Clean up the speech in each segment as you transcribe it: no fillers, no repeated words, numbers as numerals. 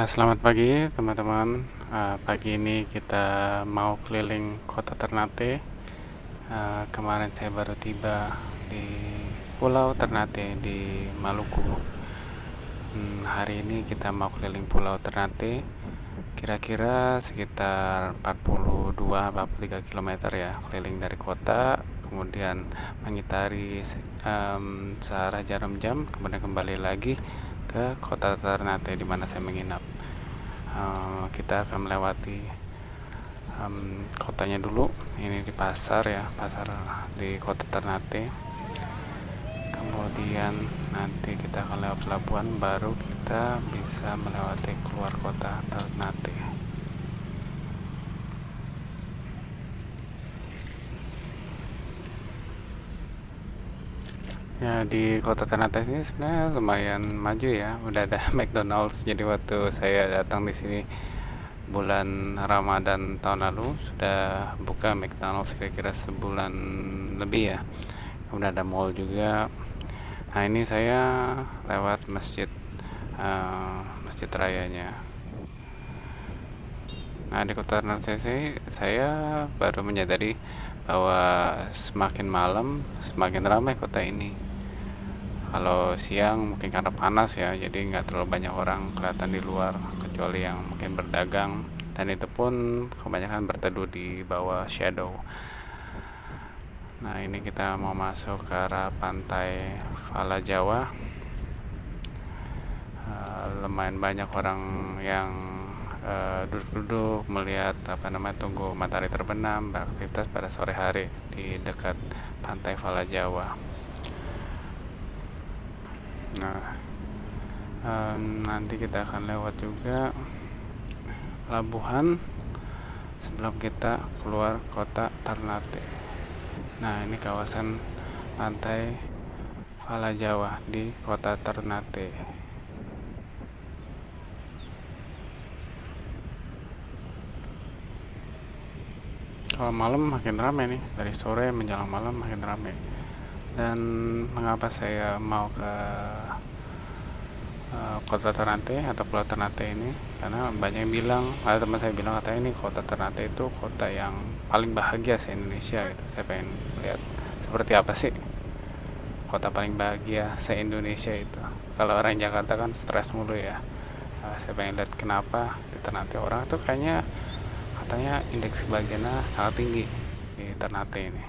Selamat pagi teman-teman. Pagi ini kita mau keliling kota Ternate. Kemarin saya baru tiba di Pulau Ternate di Maluku. Hari ini kita mau keliling Pulau Ternate. Kira-kira sekitar 42-43 km ya, keliling dari kota, kemudian mengitari searah jarum jam, kemudian kembali lagi ke kota Ternate di mana saya menginap. Kita akan melewati kotanya dulu. Ini di pasar ya, pasar di kota Ternate. Kemudian nanti kita akan lewat pelabuhan, baru kita bisa melewati keluar kota Ternate. Ya, di kota Ternate ini sebenarnya lumayan maju ya. Udah ada McDonald's. Jadi waktu saya datang di sini bulan Ramadan tahun lalu sudah buka McDonald's kira-kira sebulan lebih ya. Kemudian ada mall juga. Nah, ini saya lewat masjid rayanya. Nah, di kota Ternate saya baru menyadari bahwa semakin malam semakin ramai kota ini. Kalau siang mungkin karena panas ya, jadi nggak terlalu banyak orang kelihatan di luar, kecuali yang mungkin berdagang, dan itu pun kebanyakan berteduh di bawah shadow. Nah, ini kita mau masuk ke arah pantai Fala Jawa. Lumayan banyak orang yang duduk-duduk melihat tunggu matahari terbenam, beraktivitas pada sore hari di dekat pantai Fala Jawa. Nah, nanti kita akan lewat juga pelabuhan sebelum kita keluar kota Ternate. Nah, ini kawasan pantai Fala Jawa di kota Ternate. Kalau malam makin ramai nih, dari sore menjelang malam makin ramai. Dan mengapa saya mau ke kota Ternate atau Pulau Ternate ini? Karena banyak yang bilang, ada teman saya bilang katanya ini kota Ternate itu kota yang paling bahagia se Indonesia gitu. Saya pengen lihat seperti apa sih kota paling bahagia se Indonesia itu. Kalau orang Jakarta kan stres mulu ya. Saya pengen lihat kenapa di Ternate orang tuh kayaknya katanya indeks kebahagiaannya sangat tinggi di Ternate ini.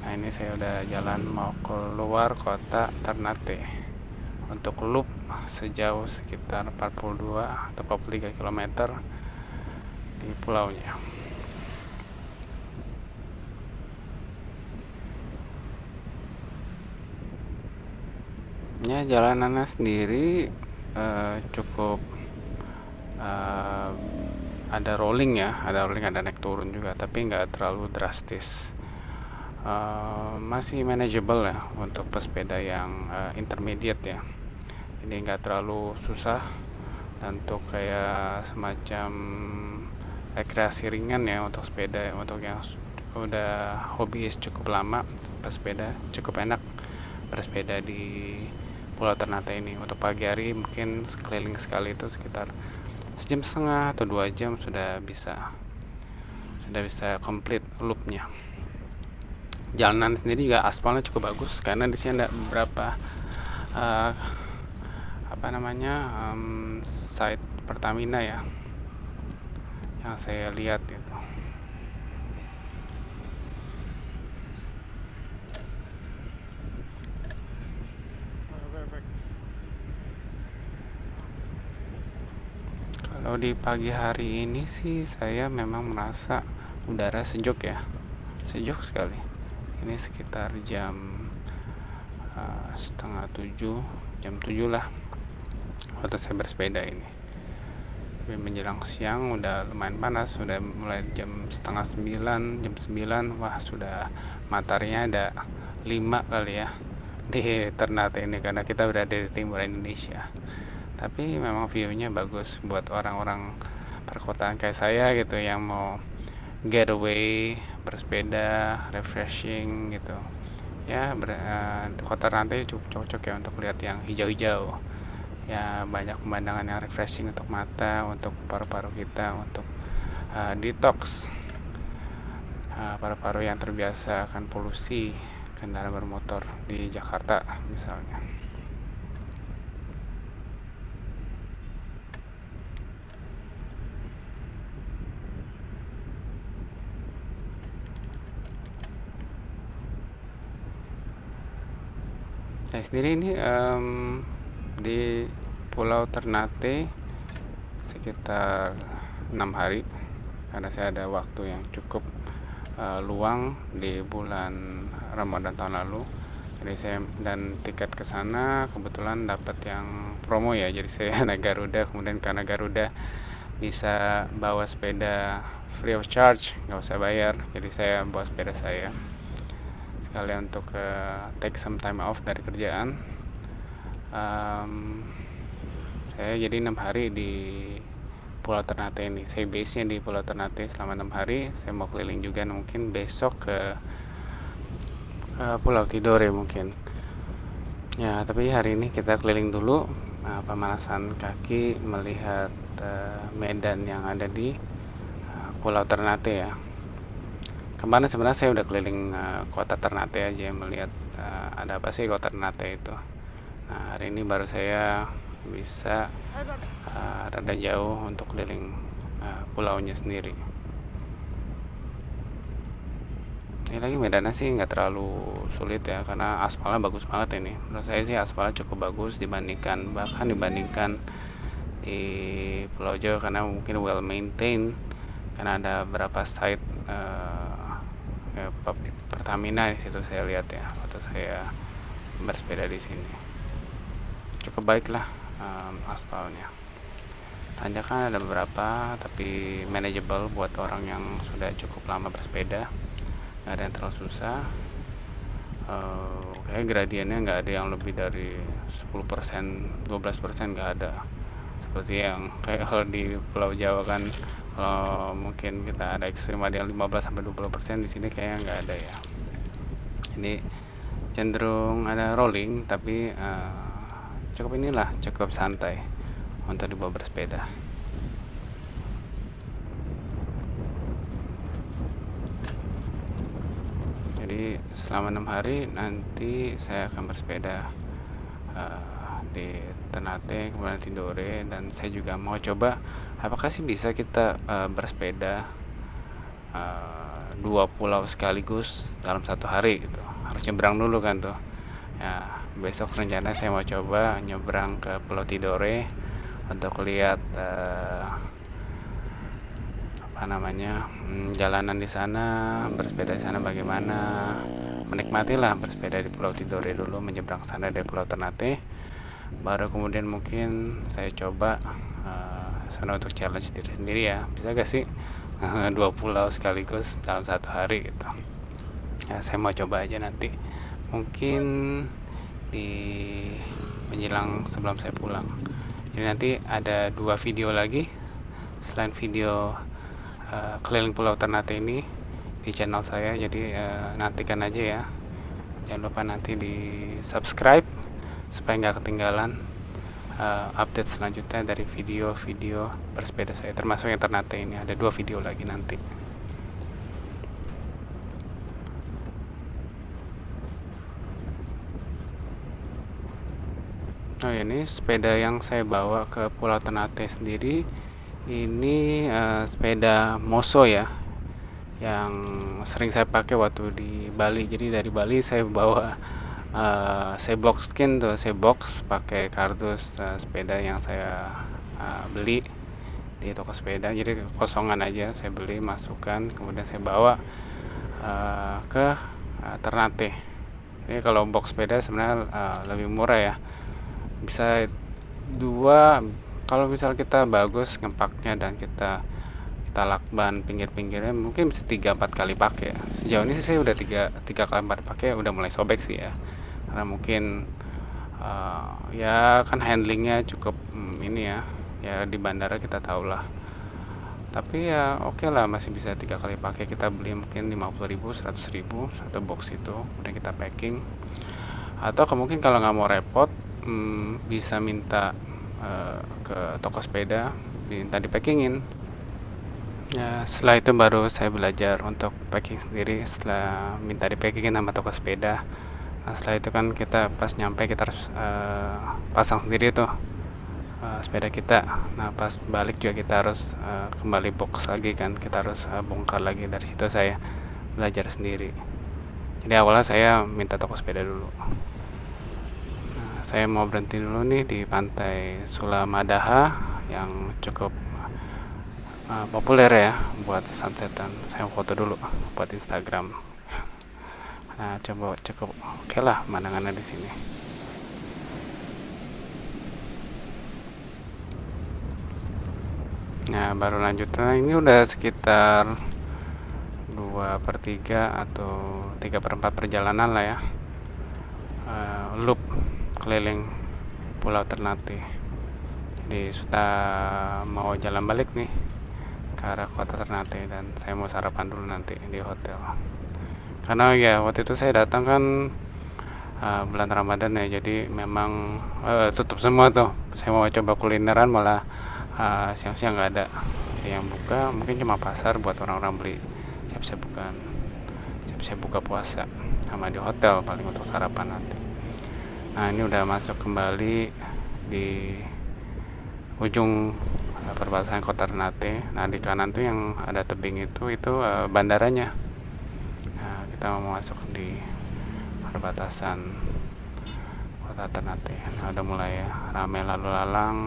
Nah, ini saya udah jalan mau keluar kota Ternate untuk loop sejauh sekitar 42 atau 43 km di pulaunya. Ya, jalanannya sendiri cukup ada rolling ya, ada naik turun juga, tapi nggak terlalu drastis. Masih manageable ya untuk pesepeda yang intermediate ya. Ini nggak terlalu susah, dan untuk kayak semacam rekreasi ringan ya untuk sepeda, untuk yang udah hobiis cukup lama pesepeda, cukup enak bersepeda di Pulau Ternate ini. Untuk pagi hari mungkin sekeliling sekali itu sekitar sejam setengah atau 2 jam sudah bisa komplit loopnya. Jalanan sendiri juga aspalnya cukup bagus karena di sini ada beberapa uh, site Pertamina ya yang saya lihat itu. Kalau di pagi hari ini sih saya memang merasa udara sejuk ya, sejuk sekali. Ini sekitar jam setengah 7, jam 7 lah waktu saya bersepeda ini. Tapi menjelang siang udah lumayan panas, sudah mulai jam setengah 9, jam 9, wah sudah mataharinya ada 5 kali ya di Ternate ini, karena kita berada di timur Indonesia. Tapi memang view-nya bagus buat orang-orang perkotaan kayak saya gitu yang mau getaway, bersepeda, refreshing gitu. Ya, kota Ternate cukup cocok ya untuk lihat yang hijau-hijau. ya banyak pemandangan yang refreshing untuk mata, untuk paru-paru kita, untuk detox paru-paru yang terbiasa akan polusi kendaraan bermotor di Jakarta misalnya. Saya sendiri ini di Pulau Ternate sekitar 6 hari karena saya ada waktu yang cukup luang di bulan Ramadan tahun lalu. Jadi saya dan tiket ke sana kebetulan dapat yang promo ya. Jadi saya naik Garuda, kemudian karena Garuda bisa bawa sepeda free of charge, nggak usah bayar. Jadi saya bawa sepeda saya sekalian untuk take some time off dari kerjaan. Saya jadi 6 hari di Pulau Ternate ini. Saya base-nya di Pulau Ternate selama 6 hari. Saya mau keliling juga mungkin besok ke Pulau Tidore mungkin. Ya, tapi hari ini kita keliling dulu pemanasan kaki melihat medan yang ada di Pulau Ternate ya. Kemarin sebenarnya saya udah keliling kota Ternate aja melihat ada apa sih kota Ternate itu. Nah, hari ini baru saya bisa rada jauh untuk keliling pulaunya sendiri. Ini lagi medannya sih nggak terlalu sulit ya karena aspalnya bagus banget ini. Menurut saya sih aspalnya cukup bagus bahkan dibandingkan di Pulau Jawa karena mungkin well maintained karena ada beberapa site Pertamina di situ saya lihat ya waktu saya bersepeda di sini. Cukup baik lah aspalnya. Tanjakan ada beberapa tapi manageable buat orang yang sudah cukup lama bersepeda, nggak ada yang terlalu susah. Kayak gradiennya nggak ada yang lebih dari 10%, 12% nggak ada. Seperti yang kayak kalau di Pulau Jawa kan kalau mungkin kita ada ekstrim ada yang 15-20%, di sini kayaknya nggak ada ya. Ini cenderung ada rolling tapi cukup santai untuk dibawa bersepeda. Jadi selama 6 hari nanti saya akan bersepeda di Ternate kemudian Tidore, dan saya juga mau coba apakah sih bisa kita bersepeda 2 pulau sekaligus dalam 1 hari gitu. Harus nyebrang dulu kan tuh ya. Besok rencana saya mau coba nyebrang ke Pulau Tidore untuk lihat jalanan di sana, bersepeda di sana bagaimana, menikmatilah bersepeda di Pulau Tidore dulu, menyeberang sana dari Pulau Ternate, baru kemudian mungkin saya coba sana untuk challenge diri sendiri ya, bisa gak sih 2 pulau sekaligus dalam 1 hari gitu ya. Saya mau coba aja nanti mungkin di menjelang sebelum saya pulang. Jadi nanti ada 2 video lagi selain video keliling Pulau Ternate ini di channel saya, jadi nantikan aja ya. Jangan lupa nanti di subscribe supaya nggak ketinggalan update selanjutnya dari video-video bersepeda saya, termasuk yang Ternate ini. Ada 2 video lagi nanti. Oh, ini sepeda yang saya bawa ke Pulau Ternate sendiri ini sepeda Moso ya, yang sering saya pakai waktu di Bali. Jadi dari Bali saya bawa saya box skin tuh, saya box pakai kardus sepeda yang saya beli di toko sepeda. Jadi kosongan aja saya beli, masukkan, kemudian saya bawa ke Ternate. Jadi kalau box sepeda sebenarnya lebih murah ya, bisa 2. Kalau misal kita bagus ngepaknya dan kita lakban pinggir-pinggirnya mungkin bisa 3-4 kali pakai. Sejauh ini sih saya udah 3 kali 4 pakai udah mulai sobek sih ya, karena mungkin ya kan handlingnya cukup ini ya di bandara kita tahu lah. Tapi ya oke lah, masih bisa 3 kali pakai. Kita beli mungkin 50.000 100.000 satu box itu, kemudian kita packing. Atau mungkin kalau nggak mau repot bisa minta ke toko sepeda, minta dipackingin. Ya, setelah itu baru saya belajar untuk packing sendiri setelah minta dipackingin sama toko sepeda. Nah, setelah itu kan kita pas nyampe kita harus pasang sendiri tuh sepeda kita. Nah, pas balik juga kita harus kembali box lagi kan, kita harus bongkar lagi. Dari situ saya belajar sendiri. Jadi awalnya saya minta toko sepeda dulu. Nah, saya mau berhenti dulu nih di pantai Sulamadaha yang cukup populer ya buat sunsetan. Saya foto dulu buat Instagram. Nah, coba cukup oke lah pemandangannya di sini. Nah, baru lanjut. Nah, ini udah sekitar 2/3 atau 3/4 perjalanan lah ya. Loop keliling Pulau Ternate. Jadi sudah mau jalan balik nih ke arah kota Ternate dan saya mau sarapan dulu nanti di hotel. Karena ya waktu itu saya datang kan bulan Ramadan ya, jadi memang tutup semua tuh. Saya mau coba kulineran malah siang-siang nggak ada. Jadi yang buka mungkin cuma pasar buat orang-orang beli siap-siap buka puasa, sama di hotel paling untuk sarapan nanti. Nah, ini udah masuk kembali di ujung perbatasan kota Ternate. Nah, di kanan tuh yang ada tebing itu bandaranya. Nah, kita mau masuk di perbatasan kota Ternate. Nah, udah mulai ramai lalu lalang.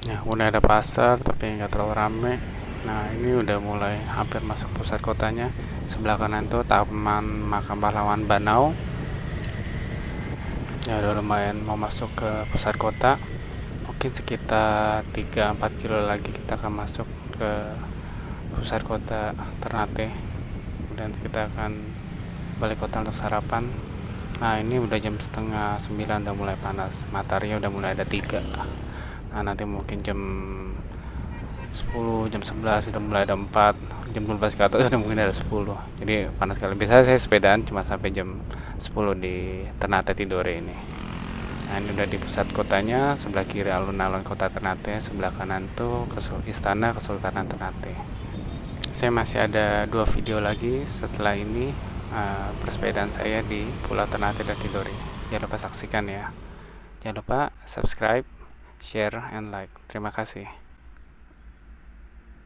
Ya, udah ada pasar tapi nggak terlalu rame. Nah, ini udah mulai hampir masuk pusat kotanya. Sebelah kanan tuh Taman Makam Pahlawan Banau. Ya, udah lumayan mau masuk ke pusat kota. Mungkin sekitar 3-4 kilo lagi kita akan masuk ke pusat kota Ternate. Kemudian kita akan balik kota untuk sarapan. Nah, ini udah jam setengah 9, udah mulai panas. Mataharinya udah mulai ada 3. Nah, nanti mungkin jam 10, jam 11 sudah mulai ada 4, jam 12 ke atas sudah mungkin ada 10. Jadi panas sekali. Biasanya saya sepedaan cuma sampai jam 10 di Ternate Tidore ini. Nah, ini udah di pusat kotanya, sebelah kiri alun-alun kota Ternate, sebelah kanan tuh Istana Kesultanan Ternate. Saya masih ada 2 video lagi setelah ini bersepedaan saya di Pulau Ternate dan Tidore. Jangan lupa saksikan ya. Jangan lupa subscribe, share, and like. Terima kasih.